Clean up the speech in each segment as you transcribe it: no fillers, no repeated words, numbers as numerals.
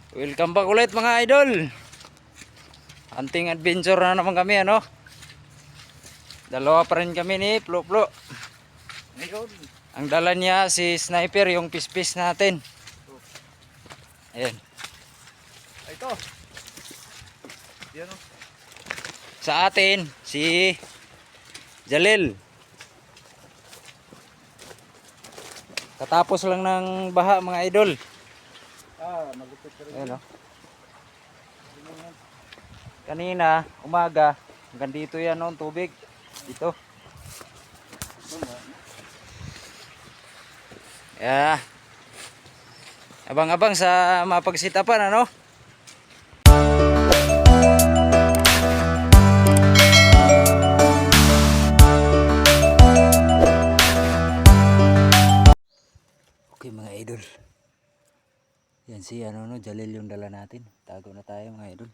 Welcome back ulit mga idol. Hunting adventure na naman kami ano. Dalawa pa rin kami ni Plo Plo. Ngayon, Ang dala niya si Sniper, yung pispis natin. Ayan. ito. Yan o. Sa atin si Jalil. Katapos lang ng baha mga idol. Magupit ka rin. Ayan o. Kanina, umaga, hanggang dito yan o, tubig. Dito. Yeah. Abang-abang sa mapagsitapan ano. Okay mga idol. Yan si Jalil yung dala natin. Tago na tayo mga idol.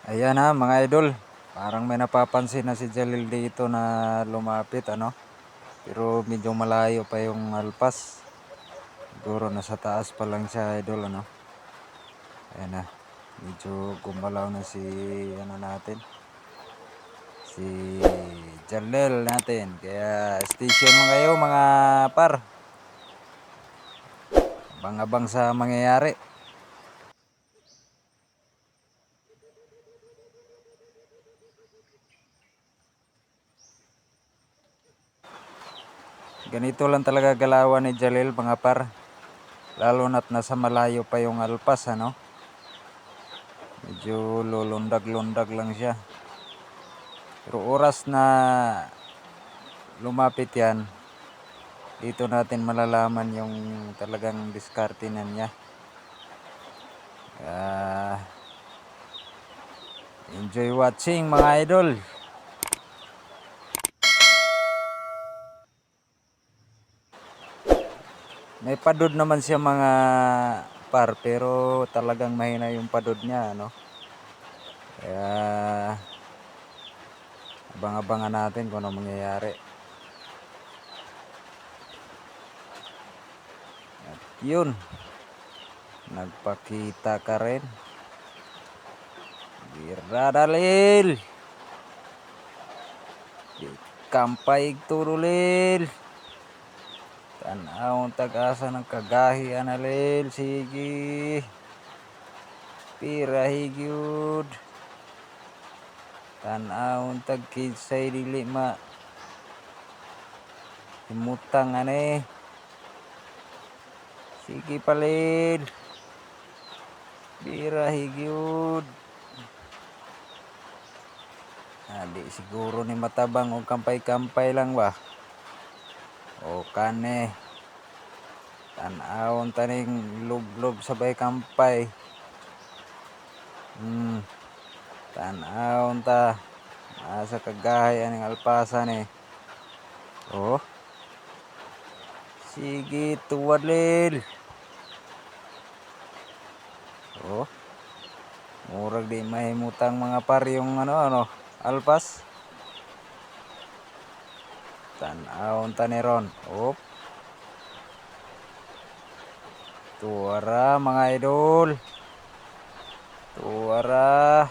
Ayan na mga idol. Parang may napapansin na si Jalil dito na lumapit ano. Pero medyo malayo pa yung alpas. Siguro nasa taas pa lang siya idol ano. Ayan na. Medyo gumalaw na si natin. Si Jalil natin. Kaya station mo kayo mga par. Abang-abang sa mangyayari. Ganito lang talaga galawan ni Jalil mga par. Lalo na't nasa malayo pa yung alpas ano. Medyo lulundag-lundag lang siya. Pero oras na lumapit yan, dito natin malalaman yung talagang diskarte na niya. Enjoy watching mga idol. May padod naman siya mga par, pero talagang mahina yung padod niya ano. Kaya abang-abangan natin kung ano mangyayari. Yun, nagpakita ka rin. Bira dalil. Di kampay turulil. Tanawang tag-asa ng kagahi analil. Sige. Pirahi gyud. Tanawang tag-kidsay dili ma. Himutang ane. Sige palil. Pirahi gyud. Di siguro ni matabang o kampay-kampay lang ba? O kane. Tanawon taning lublob sabay kampay. Tanawon ta. Asa kagahay aning alpasan eh. Oh. Sige tuwad lil. Oh. Murag di mahimutang mga paryong ano alpas. Tanawon ta ni ron. Oh. Tuwara mga idol. Tuwara.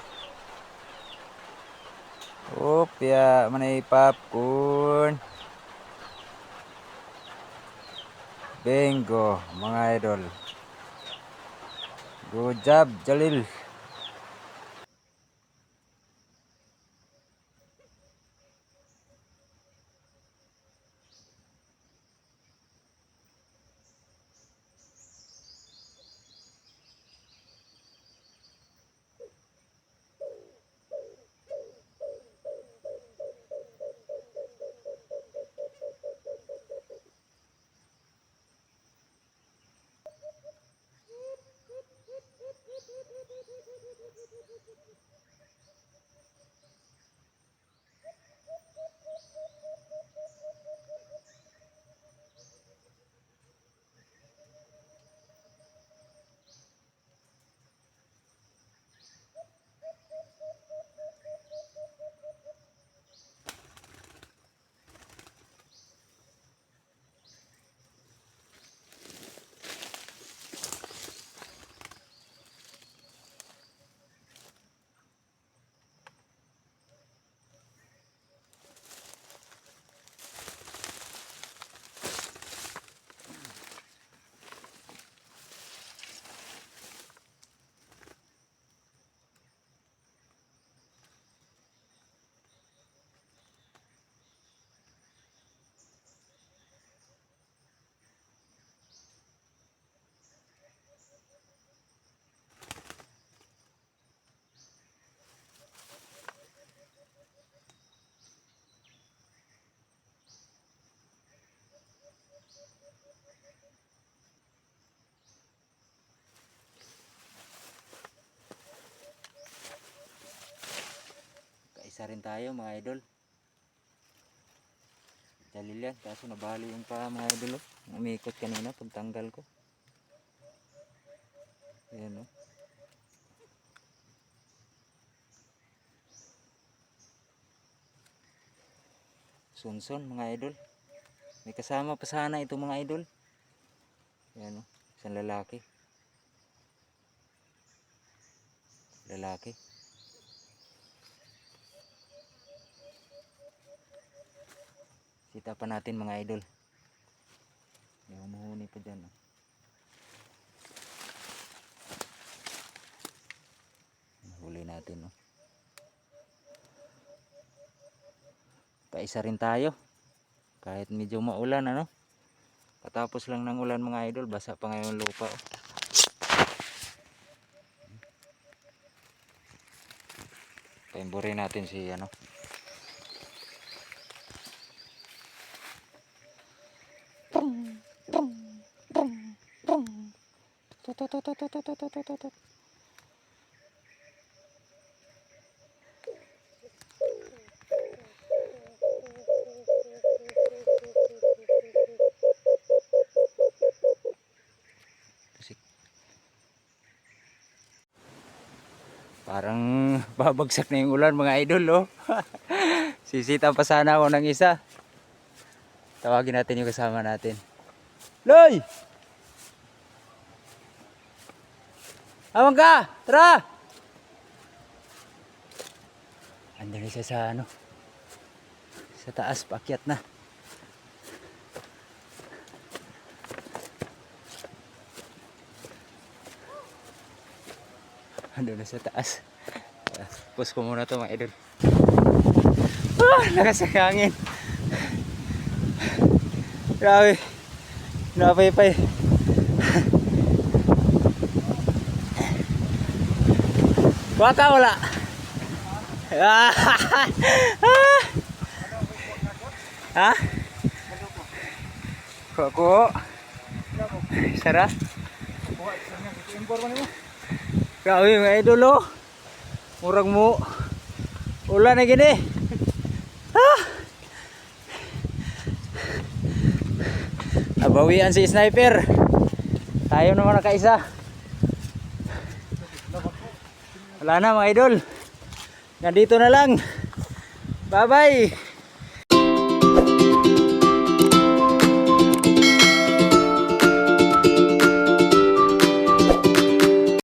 Ya manay popcorn. Bingo mga idol. Good job Jalil. Kaisa rin tayo mga idol. Jalil yan, kaso nabali yung pa mga idol. Umikot kanina pagtanggal ko. Ayan o. Sunson mga idol. May kasama pa sana ito mga idol. Ayan o, isang lalaki. Lalaki. Sita pa natin mga idol. May humuhuni pa dyan o. Huli natin o. Kaisa rin tayo. Kahit medyo maulan ano. Katapos lang ng ulan mga idol. Basa pa ngayon lupa o. Paimburin natin si ano. Parang babagsak na yung ulan mga idol oh. Sisita pa sana ako ng isa. Tawagin natin yung kasama natin. Loy! Awang ka! Tara! Andun na siya sa ano. Sa taas, paakyat na. Andun na sa taas. Pus ko muna to mga idol. Lakas ng hangin. Grabe. Napaypay. Waka wala. Ha? Kuha. Sarah. Grabe mga idol oh. Murag mo. Ulan na gini. Nabawian si sniper. Tayo naman nakaisa. Wala na mga idol. Nandito na lang. Bye bye.